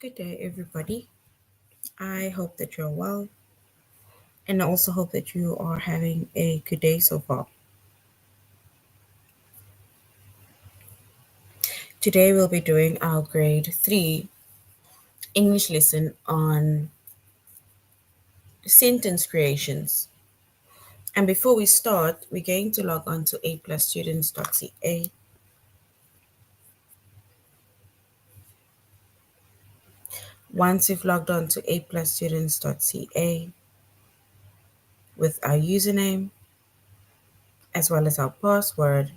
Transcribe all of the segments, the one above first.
Good day, everybody. I hope that you're well, and I also hope that you are having a good day so far. Today, we'll be doing our grade 3 English lesson on sentence creations. And before we start, we're going to log on to aplusstudents.ca. Once you've logged on to aplusstudents.ca with our username as well as our password,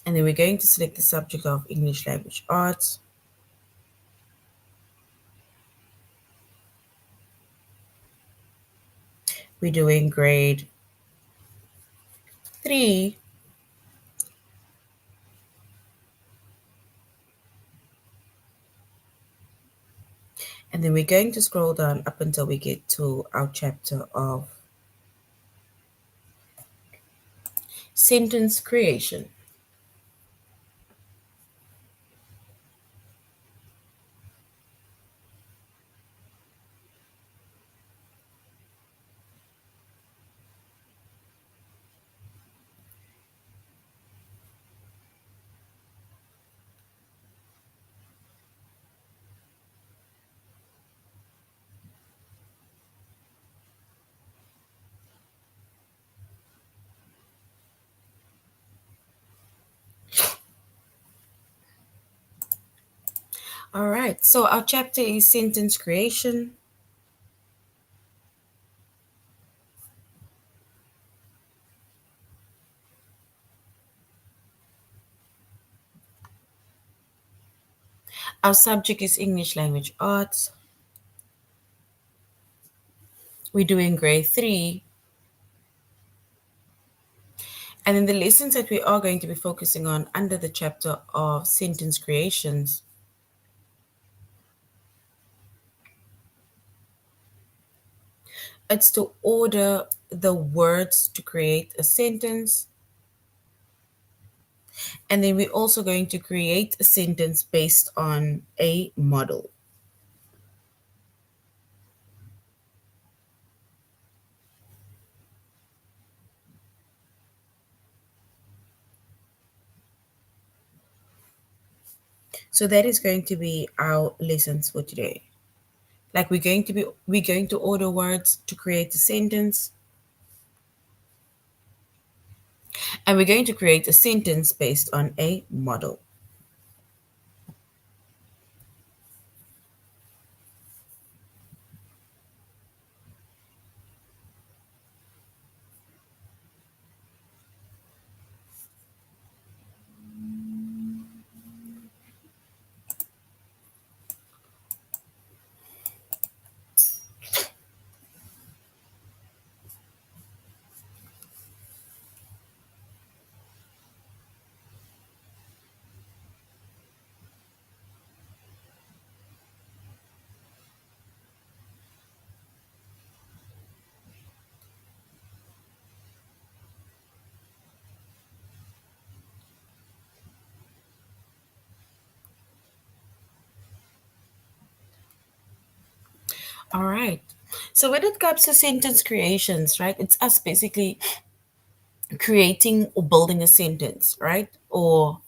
and then we're going to select the subject of English Language Arts. We're doing grade 3, and then we're going to scroll down up until we get to our chapter of sentence creation. All right, so our chapter is sentence creation. Our subject is English Language Arts. We're doing grade 3. And then the lessons that we are going to be focusing on under the chapter of sentence creations, it's to order the words to create a sentence. And then we're also going to create a sentence based on a model. So that is going to be our lessons for today. Like we're going to order words to create a sentence, and we're going to create a sentence based on a model. All right. So when it comes to sentence creations, right, it's us basically creating or building a sentence, right? Or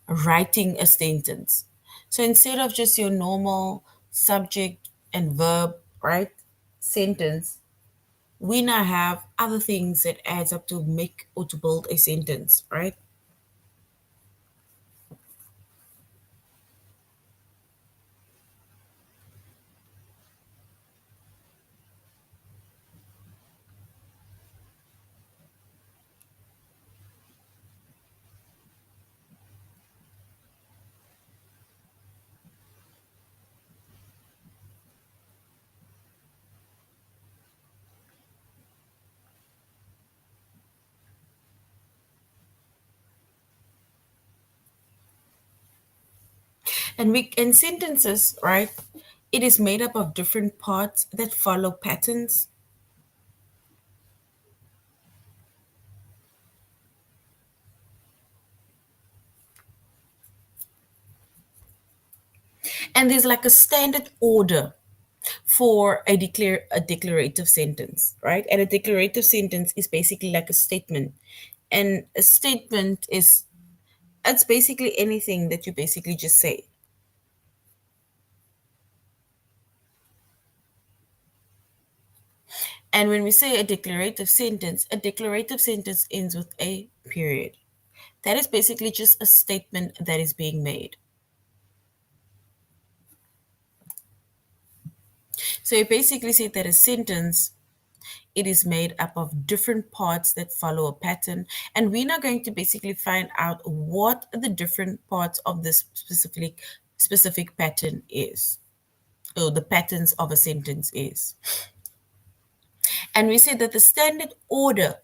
writing a sentence. So instead of just your normal subject and verb, right, sentence, we now have other things that adds up to make or to build a sentence, right? And we in sentences, right? It is made up of different parts that follow patterns. And there's like a standard order for a declarative sentence, right? And a declarative sentence is basically like a statement. And a statement is it's basically anything that you basically just say. And when we say a declarative sentence ends with a period. That is basically just a statement that is being made. So you basically say that a sentence, it is made up of different parts that follow a pattern, and we're now going to basically find out what the different parts of this specific pattern is, or the patterns of a sentence is. And we say that the standard order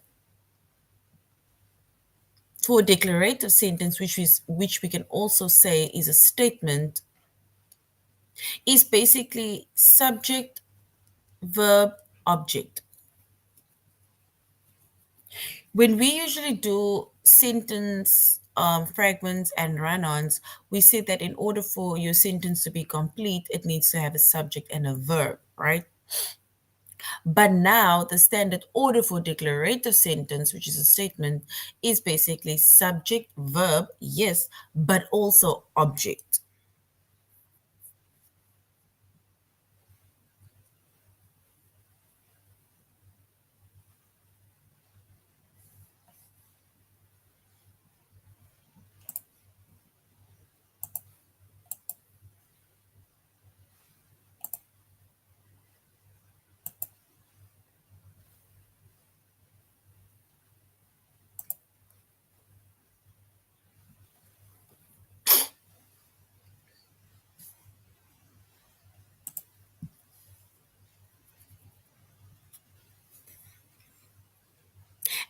for a declarative sentence, which we can also say is a statement, is basically subject, verb, object. When we usually do sentence fragments and run-ons, we say that in order for your sentence to be complete, it needs to have a subject and a verb, right? But now the standard order for declarative sentence, which is a statement, is basically subject, verb, yes, but also object.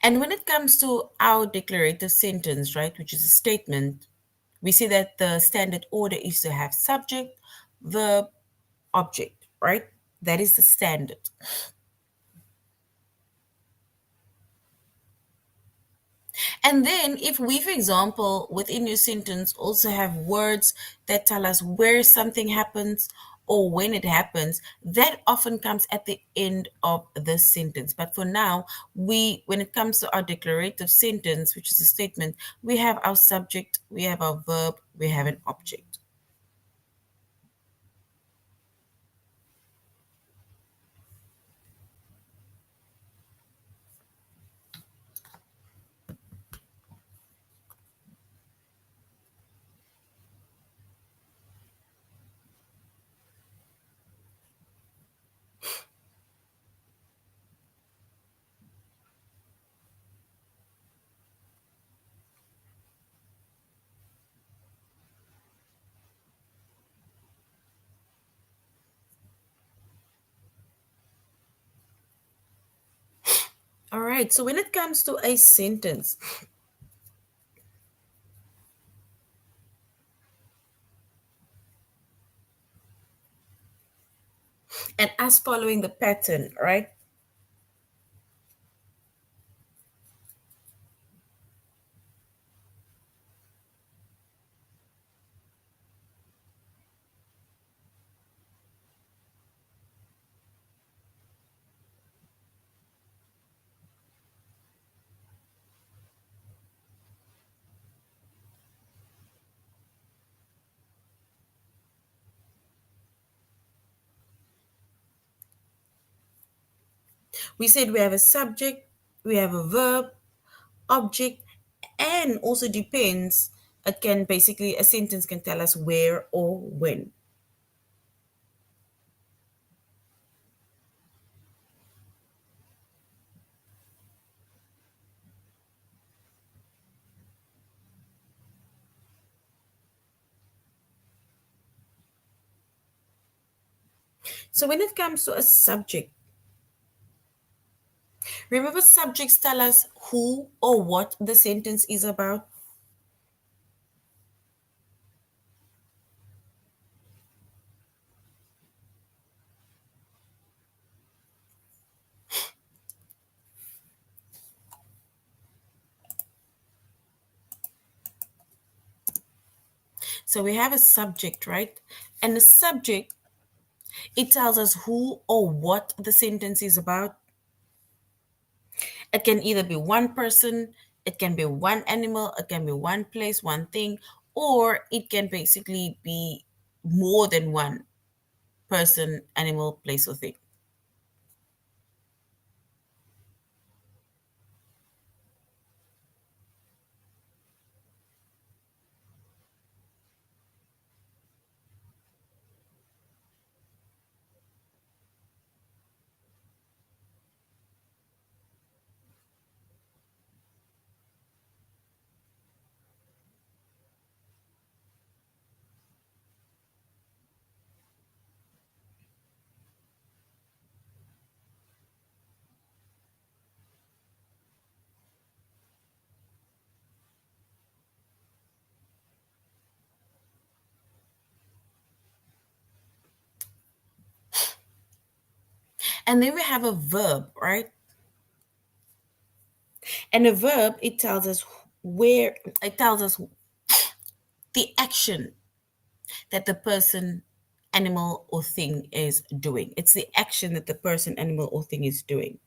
And when it comes to our declarative sentence, right, which is a statement, we see that the standard order is to have subject, verb, object, right? That is the standard. And then, if we, for example, within your sentence also have words that tell us where something happens or when it happens, that often comes at the end of the sentence. But for now, when it comes to our declarative sentence, which is a statement, we have our subject, we have our verb, we have an object. All right, so when it comes to a sentence and us following the pattern, right? We said we have a subject, we have a verb, object, and also depends. It can basically, a sentence can tell us where or when. So when it comes to a subject, remember subjects tell us who or what the sentence is about. So we have a subject, right? And the subject, it tells us who or what the sentence is about. It can either be one person, it can be one animal, it can be one place, one thing, or it can basically be more than one person, animal, place, or thing. And then we have a verb, right? And a verb, it tells us where, it tells us the action that the person, animal, or thing is doing. It's the action that the person, animal, or thing is doing.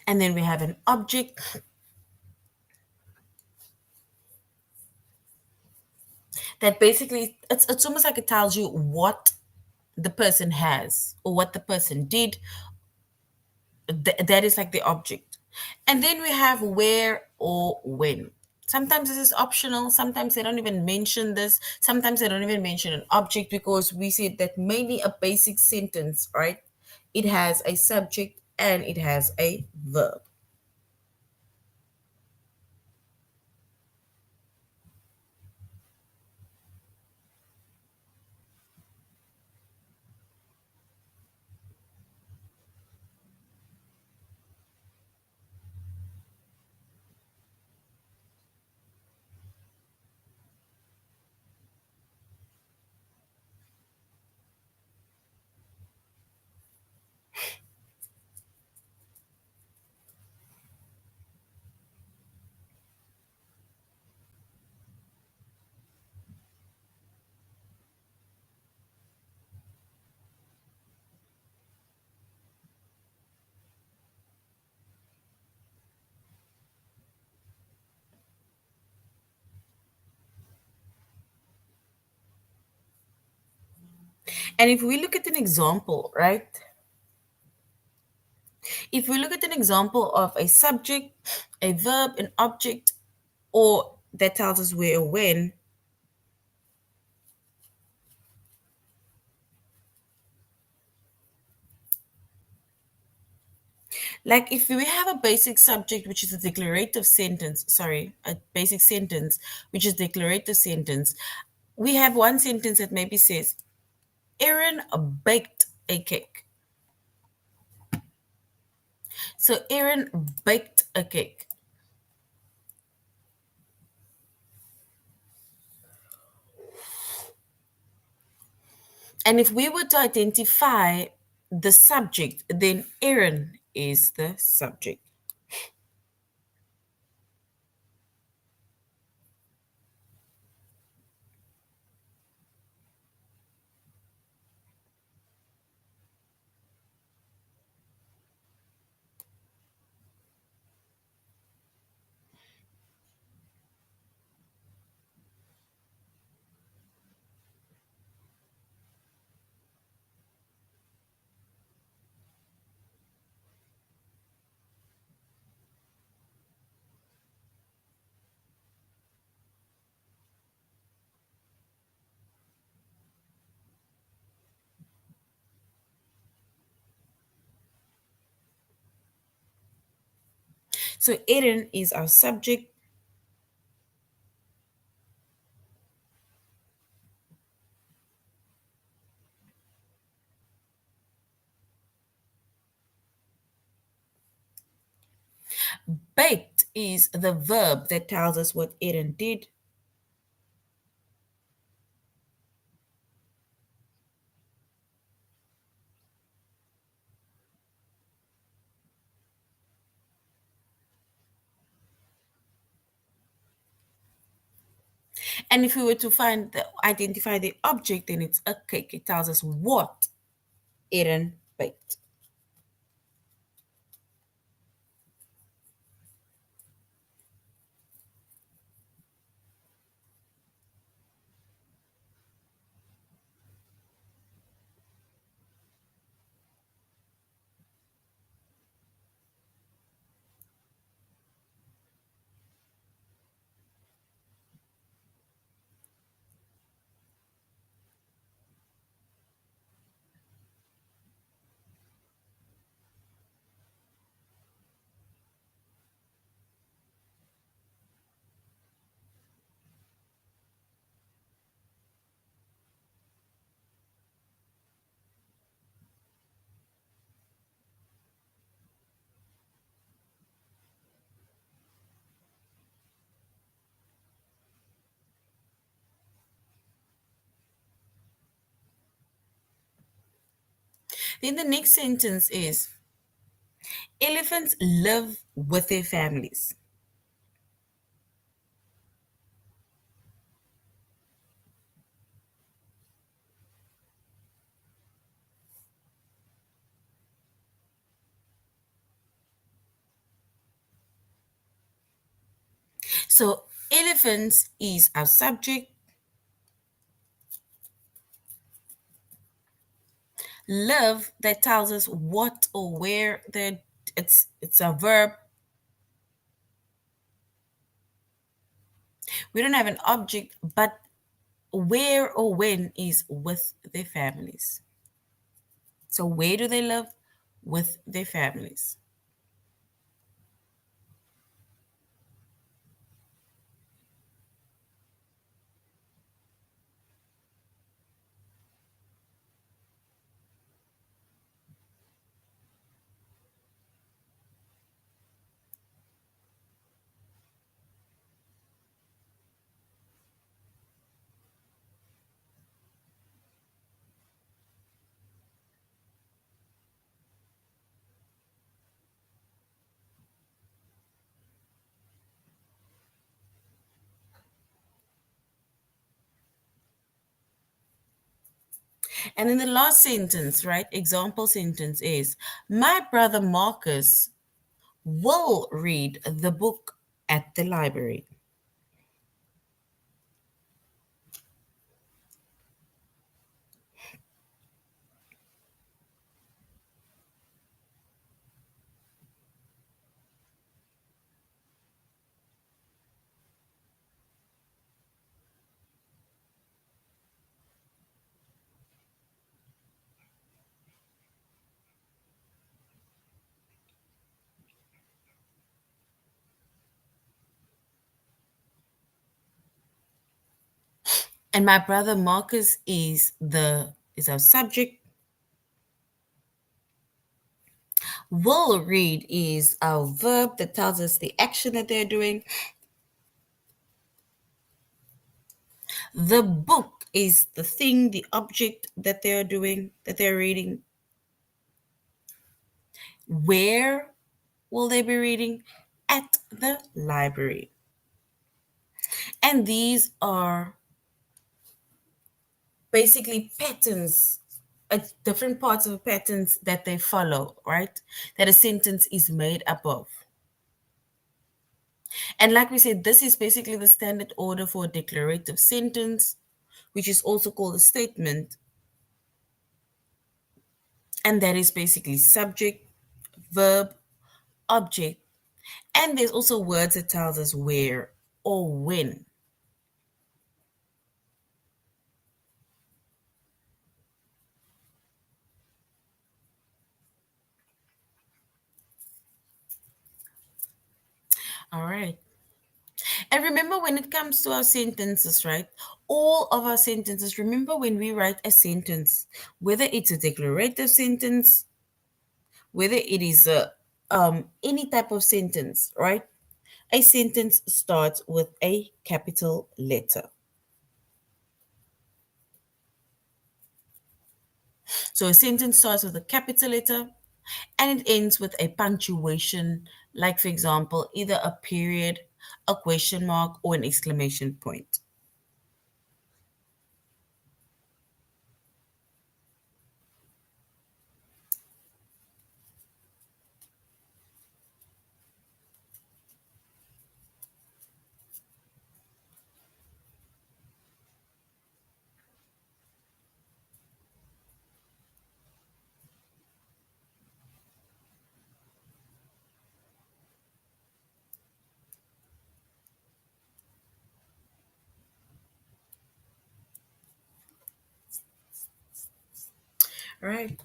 And then we have an object that basically, it's almost like it tells you what the person has or what the person did. That is like the object. And then we have where or when. Sometimes this is optional, sometimes they don't even mention this, sometimes they don't even mention an object, because we said that mainly a basic sentence, right, it has a subject and it has a verb. And if we look at an example, right, if we look at an example of a subject, a verb, an object, or that tells us where or when, like if we have a basic subject, which is a declarative sentence, sorry, a basic sentence, which is declarative sentence, we have one sentence that maybe says, Aaron baked a cake. So Aaron baked a cake. And if we were to identify the subject, then Aaron is the subject. So Aaron is our subject. Baked is the verb that tells us what Aaron did. And if we were to identify the object, then it's a cake. It tells us what Aaron baked. Then the next sentence is elephants live with their families. So elephants is our subject. Live that tells us what or where the it's a verb. We don't have an object, but where or when is with their families. So where do they live? With their families. And in the last sentence, right, example sentence is my brother Marcus will read the book at the library. And my brother Marcus is our subject. Will read is our verb that tells us the action that they're doing. The book is the thing, the object that they're doing, that they're reading. Where will they be reading? At the library. And these are basically patterns, different parts of patterns that they follow, right? That a sentence is made up of. And like we said, this is basically the standard order for a declarative sentence, which is also called a statement. And that is basically subject, verb, object, and there's also words that tells us where or when. All right. And remember, when it comes to our sentences, right? All of our sentences, remember when we write a sentence, whether it's a declarative sentence, whether it is a any type of sentence, right? A sentence starts with a capital letter. So a sentence starts with a capital letter and it ends with a punctuation, like, for example, either a period, a question mark, or an exclamation point. All right.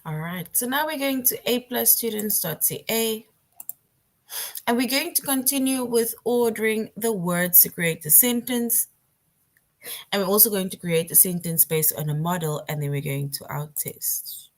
All right. So now we're going to A plus students.ca and we're going to continue with ordering the words to create the sentence. And we're also going to create a sentence based on a model and then we're going to outtest.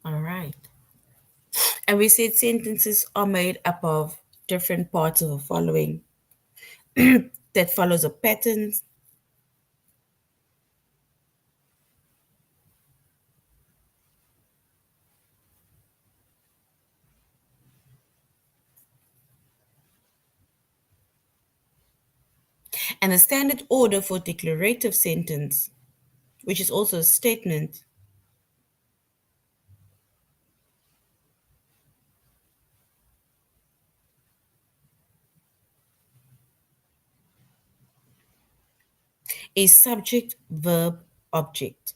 All right. And we said sentences are made up of different parts of the following that follows a pattern. And the standard order for declarative sentence, which is also a statement, is subject, verb, object.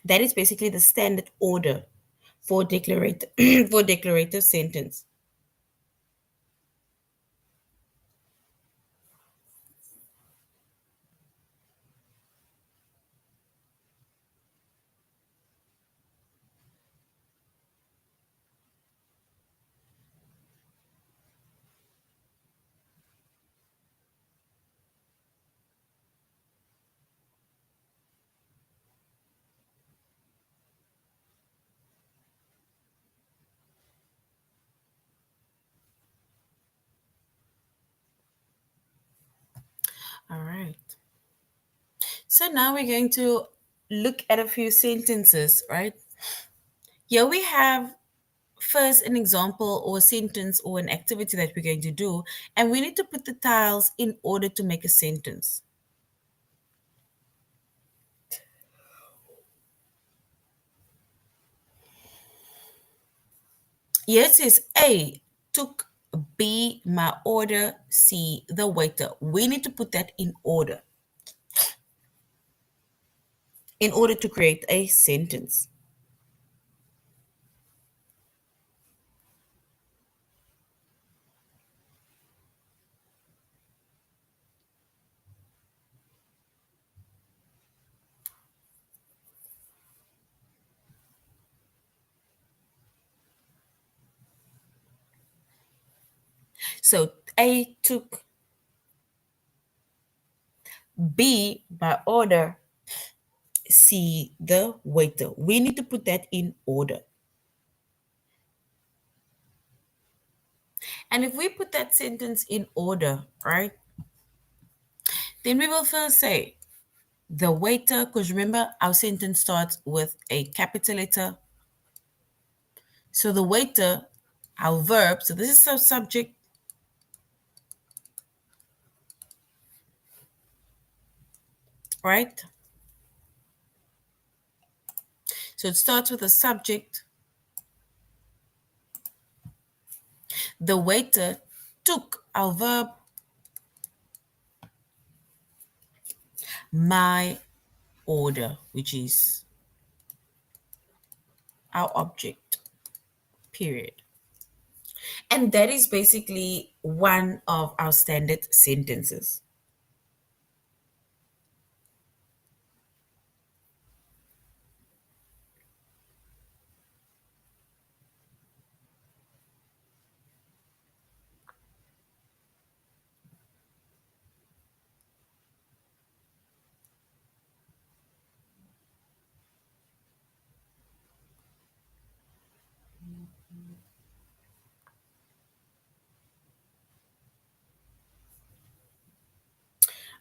That is basically the standard order for declarative for declarative sentence. All right. So now we're going to look at a few sentences, right? Here we have first an example or a sentence or an activity that we're going to do, and we need to put the tiles in order to make a sentence. Here it says A took, B my order, C the waiter. We need to put that in order to create a sentence. So A took, B by order, C the waiter. We need to put that in order. And if we put that sentence in order, right, then we will first say the waiter, because remember our sentence starts with a capital letter. So the waiter, our verb, so this is our subject, right? So it starts with a subject. The waiter took our verb, my order, which is our object, period. And that is basically one of our standard sentences.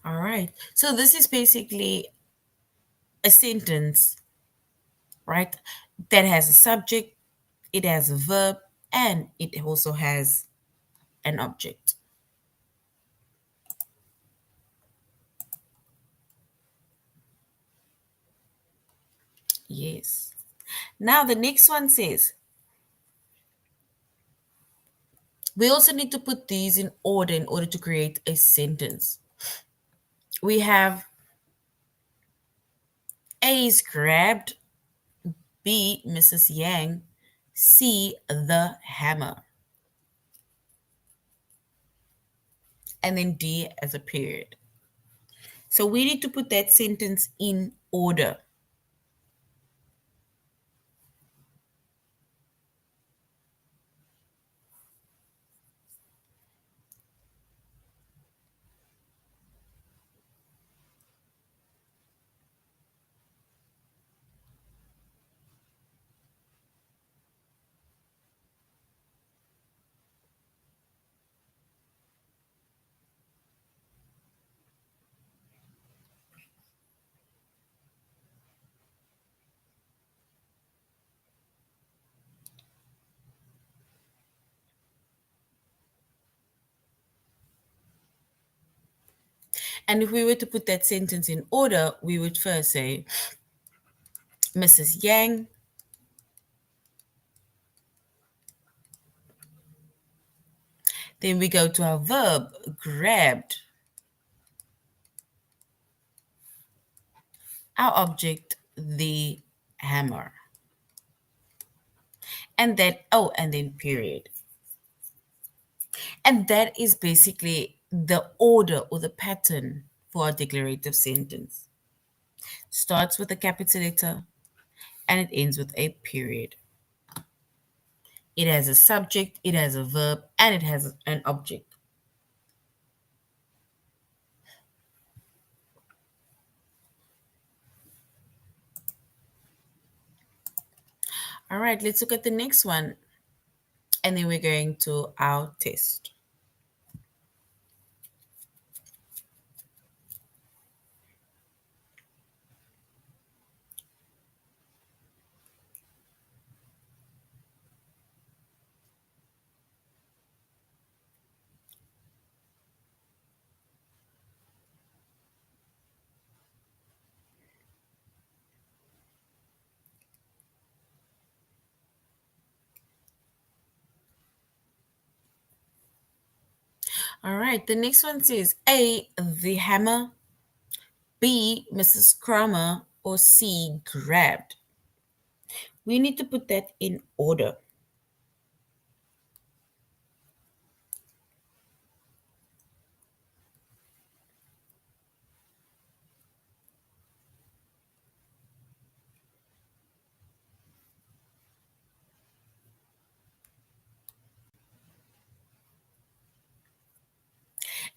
All right. So this is basically a sentence, right? That has a subject, it has a verb, and it also has an object. Yes. Now the next one says we also need to put these in order to create a sentence. We have A is grabbed, B, Mrs. Yang, C, the hammer, and then D as a period. So we need to put that sentence in order. And if we were to put that sentence in order, we would first say Mrs. Yang, then we go to our verb, grabbed, our object, the hammer. And then, oh, and then period. And that is basically the order or the pattern for a declarative sentence. Starts with a capital letter and it ends with a period. It has a subject, it has a verb, and it has an object. All right, let's look at the next one. And then we're going to our test. All right, the next one says A, the hammer, B, Mrs. Kramer, or C, grabbed. We need to put that in order.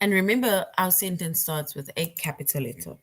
And remember, our sentence starts with a capital letter.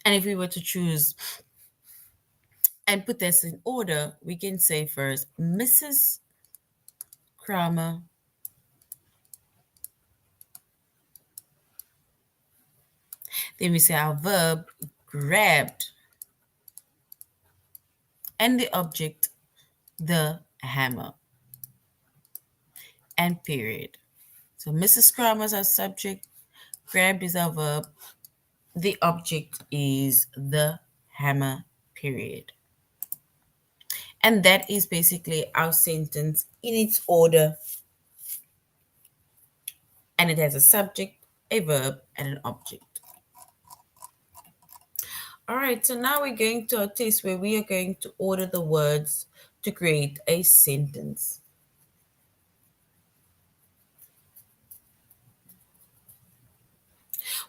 And if we were to choose and put this in order, we can say first Mrs. Kramer, then we say our verb grabbed, and the object the hammer, and period. So Mrs. Kramer is our subject, grabbed is our verb, the object is the hammer, period. And that is basically our sentence in its order, and it has a subject, a verb, and an object. All right, so now we're going to a test where we are going to order the words to create a sentence.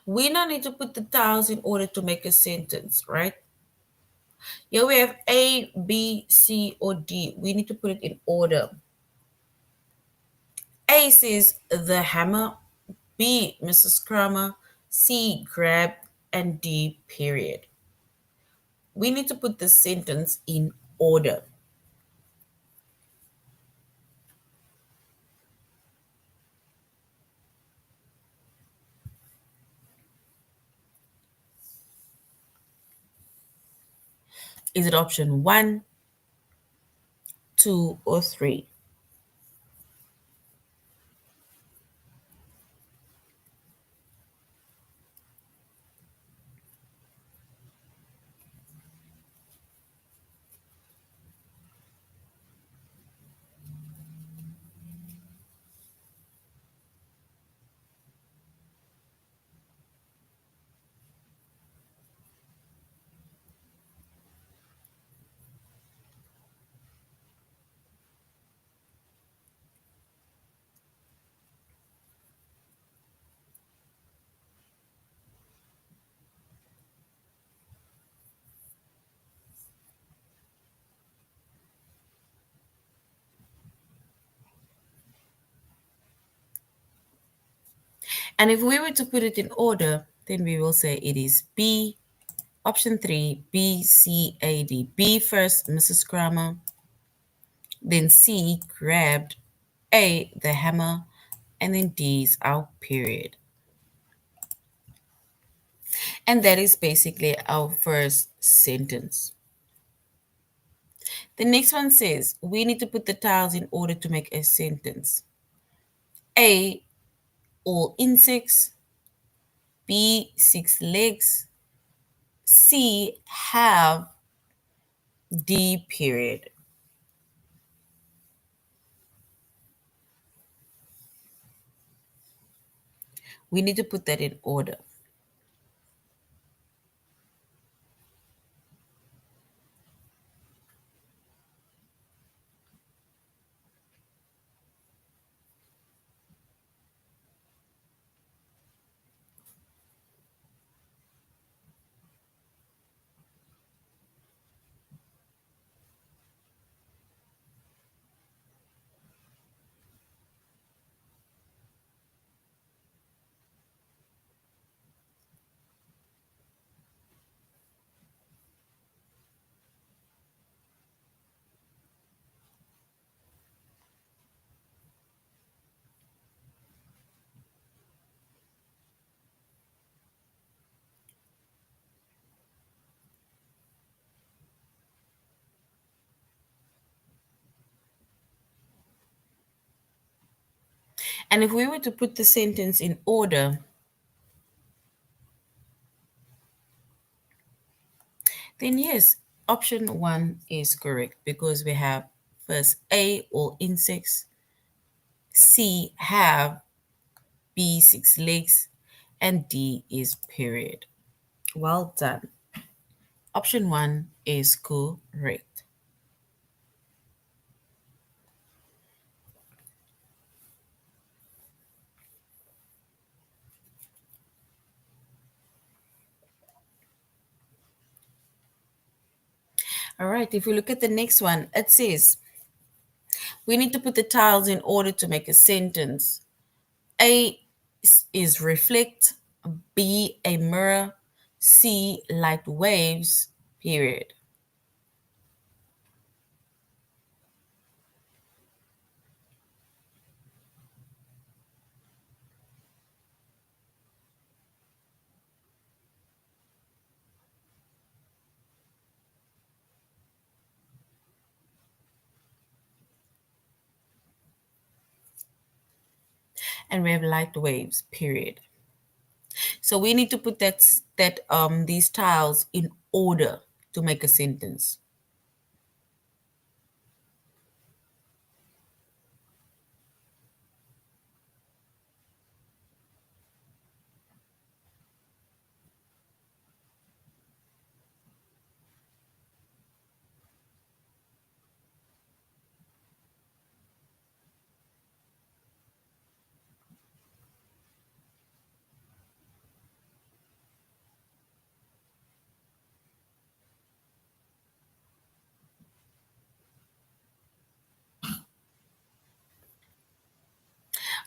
We now need to put the tiles in order to make a sentence, right? Here we have A, B, C, or D. We need to put it in order. A says the hammer, B, Mrs. Kramer, C, grab, and D, period. We need to put the sentence in order. Is it option one, two, or three? And if we were to put it in order, then we will say it is B, option three, B, C, A, D. B first, Mrs. Kramer. Then C, grabbed. A, the hammer. And then D is our period. And that is basically our first sentence. The next one says we need to put the tiles in order to make a sentence. A, all insects. B, six legs. C, have. D, period. We need to put that in order. And if we were to put the sentence in order, then yes, option one is correct because we have first A, all insects. C, have. B, six legs. And D is period. Well done. Option one is correct. All right, if we look at the next one, it says we need to put the tiles in order to make a sentence. A is reflect, B, a mirror, C. Light waves, period. And we have light waves, period. So we need to put these tiles in order to make a sentence.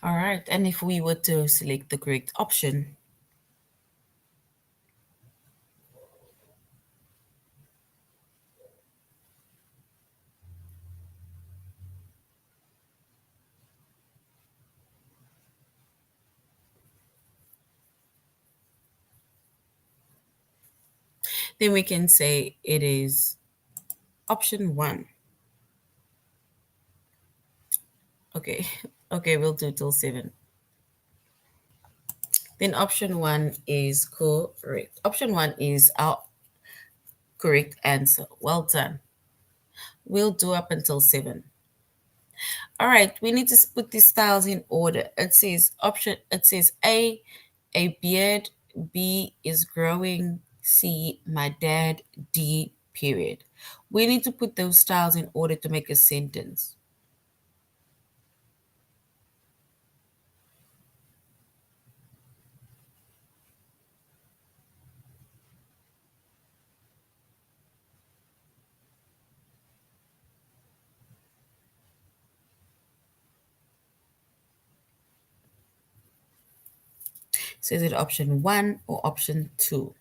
All right. And if we were to select the correct option, then we can say it is option one. Okay. Okay, we'll do till seven. Then option one is correct. Option one is our correct answer. Well done. We'll do up until seven. All right, we need to put these styles in order. It says a beard, B is growing, C, my dad, D, period. We need to put those styles in order to make a sentence. So is it option one or option two?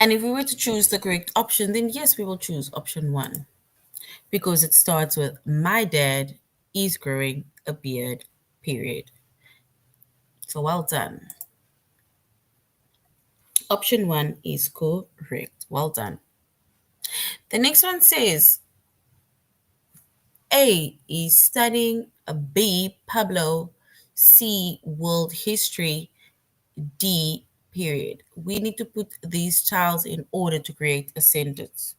And if we were to choose the correct option, then yes, we will choose option one because it starts with my dad is growing a beard, period. So well done. Option one is correct. Well done. The next one says A is studying, B, Pablo, C, world history, D, period. We need to put these tiles in order to create a sentence.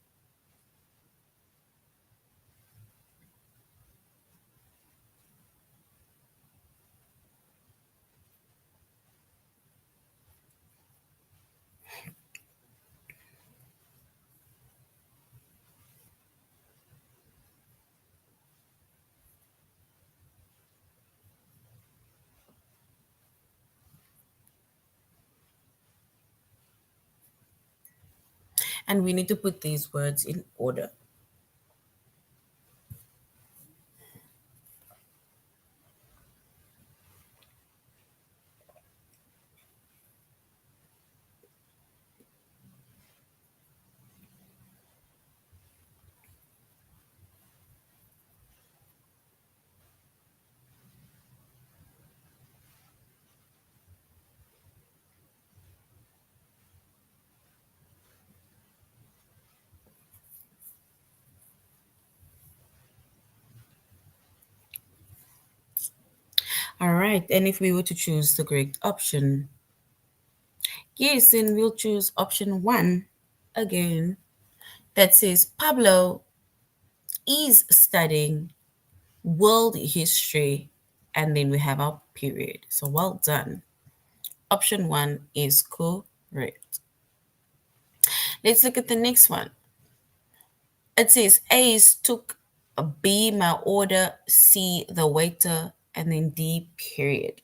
And we need to put these words in order. All right. And if we were to choose the correct option, yes, then we'll choose option one again. That says Pablo is studying world history and then we have our period. So well done. Option one is correct. Let's look at the next one. It says A's took, B my order, C the waiter, and then D period.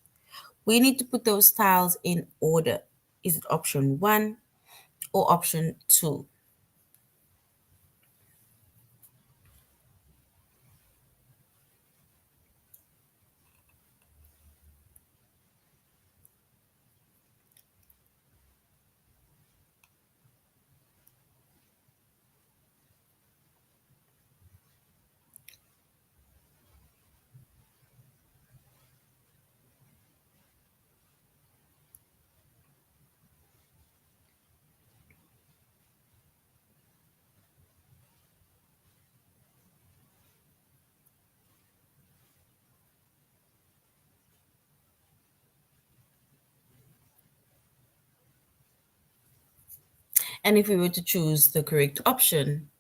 We need to put those tiles in order. Is it option one or option two? And if we were to choose the correct option,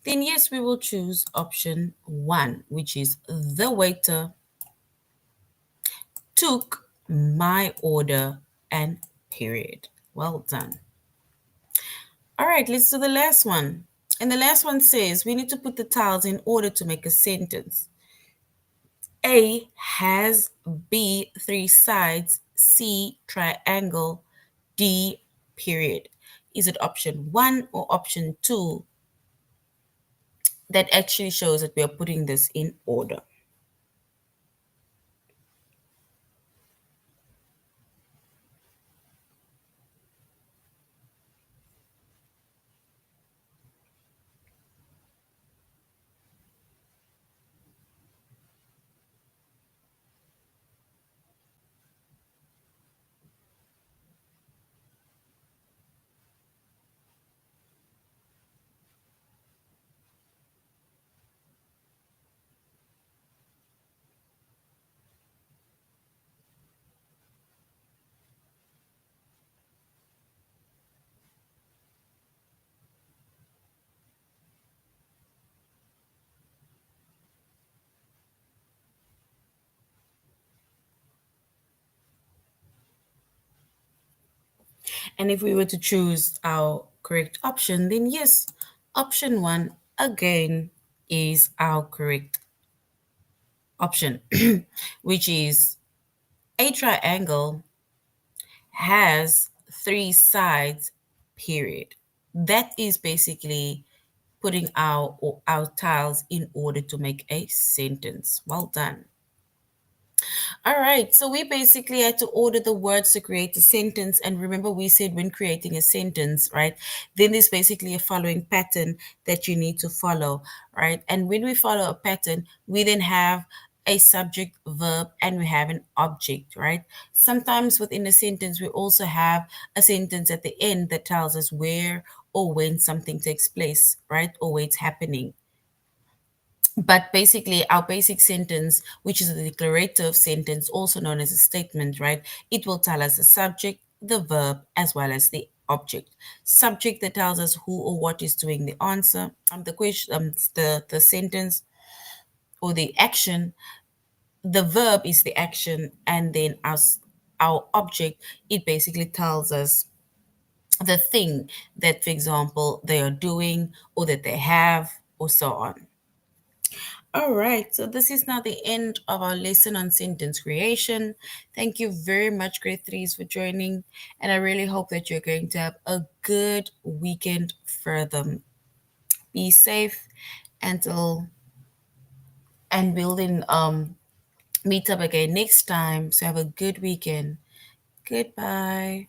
then yes, we will choose option one, which is the waiter took my order and period. Well done. All right, let's do the last one. And the last one says we need to put the tiles in order to make a sentence. A has, B three sides, C triangle, D period. Is it option one or option two that actually shows that we are putting this in order? And if we were to choose our correct option, then yes, option one again is our correct option, which is a triangle has three sides, period. That is basically putting our tiles in order to make a sentence. Well done. All right, so we basically had to order the words to create a sentence. And remember, we said when creating a sentence, right, then there's basically a following pattern that you need to follow, right? And when we follow a pattern, we then have a subject, verb, and we have an object, right? Sometimes within a sentence, we also have a sentence at the end that tells us where or when something takes place, right? Or where it's happening. But basically, our basic sentence, which is a declarative sentence, also known as a statement, right? It will tell us the subject, the verb, as well as the object. Subject that tells us who or what is doing the answer, the question, the sentence or the action. The verb is the action, and then our object, it basically tells us the thing that, for example, they are doing or that they have, or so on. All right, so this is now the end of our lesson on sentence creation. Thank you very much, grade threes, for joining, and I really hope that you're going to have a good weekend further. Be safe until and we'll then meet up again next time. So have a good weekend. Goodbye.